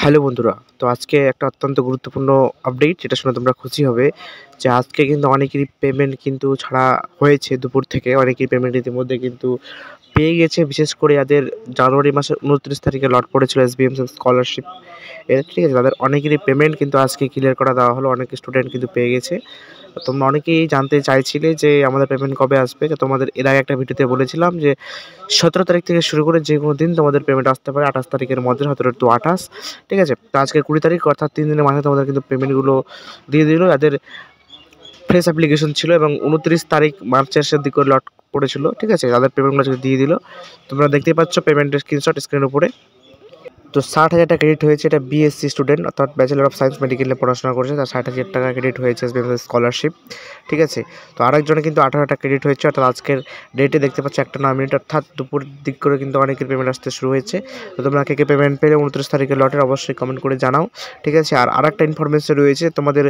Hello বন্ধুরা, তো আজকে একটা অত্যন্ত গুরুত্বপূর্ণ আপডেট যেটা শুনে তোমরা খুশি হবে যে আজকে কিন্তু অনেকেরই পেমেন্ট কিন্তু ছাড়া হয়েছে দুপুর থেকে। অনেকেই পেমেন্ট ইতিমধ্যে কিন্তু পেয়ে গেছে। বিশেষ করে যাদের জানুয়ারি মাসের 29 তারিখে লট পড়েছিল এসবিএমসি স্কলারশিপ এর, ঠিক আছে? তাদের অনেকেরই পেমেন্ট কিন্তু আজকে ক্লিয়ার করে দেওয়া হলো। অনেক স্টুডেন্ট কিন্তু পেয়ে গেছে। তো তোমরা অনেকেই জানতে চাইছিলে যে আমাদের পেমেন্ট কবে আসবে। তো তোমাদের এর আগে একটা ভিডিওতে বলেছিলাম যে 17 তারিখ থেকে শুরু করে যেকোনো দিন তোমাদের পেমেন্ট আসতে পারে 28 তারিখের মধ্যে, 17 টু 28, ঠিক আছে? তো আজকে 20 তারিখ, অর্থাৎ 3 দিনের মাথায় তোমাদের কিন্তু পেমেন্টগুলো দিয়ে দিল যাদের ফ্রেশ অ্যাপ্লিকেশন ছিল, এবং 29 তারিখ মার্চের শেষের দিকে লট পড়েছিল, ঠিক আছে? তাদের পেমেন্টগুলো আজকে দিয়ে দিল। তোমরা দেখতেই পাচ্ছ পেমেন্টের স্ক্রিনশট স্ক্রিনের উপরে। তো 60,000 টাকা ক্রেডিট হয়েছে। এটা বিএসসি স্টুডেন্ট, অর্থাৎ ব্যাচেলর অফ সায়েন্স মেডিকেলে পড়াশোনা করেছে, তার 60,000 টাকা ক্রেডিট হয়েছে স্কলারশিপ, ঠিক আছে? তো আরেকজনে কিন্তু 18,000 টাকা ক্রেডিট হয়েছে, অর্থাৎ আজকের ডেটে দেখতে পাচ্ছ 1:09, অর্থাৎ দুপুর দিক করে কিন্তু অনেকের পেমেন্ট আসতে শুরু হয়েছে। তো তোমরা কে পেমেন্ট পেলে 29 তারিখের লটের অবশ্যই কমেন্ট করে জানাও, ঠিক আছে? আর আরেকটা ইনফরমেশন রয়েছে, তোমাদের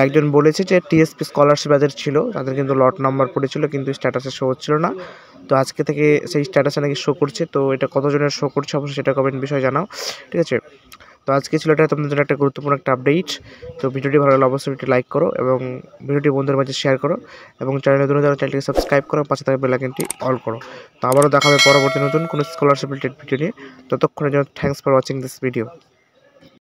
একজন বলেছে যে টিএসপি স্কলারশিপ যাদের ছিল তাদের কিন্তু লট নাম্বার পড়েছিল কিন্তু স্ট্যাটাসে শো হচ্ছিল না। তো আজকে থেকে সেই স্ট্যাটাসে নাকি শো করছে। তো এটা কতজনের শো করছে অবশ্যই সেটা কমেন্ট বিষয়ে জানাও, ঠিক আছে? তো আজকে ছিল এটা তোমাদের জন্য একটা গুরুত্বপূর্ণ একটা আপডেট। তো ভিডিওটি ভালো লাগলে অবশ্যই একটি লাইক করো এবং ভিডিওটি বন্ধুদের মাঝে শেয়ার করো, এবং চ্যানেলে নতুন যারা চ্যানেলটিকে সাবস্ক্রাইব করো, পাশে থাকা বেল আইকনটি অল করো। তো আবারও দেখা হবে পরবর্তী নতুন কোনো স্কলারশিপ রিলেটেড ভিডিও নিয়ে। ততক্ষণের জন্য thanks for watching this video.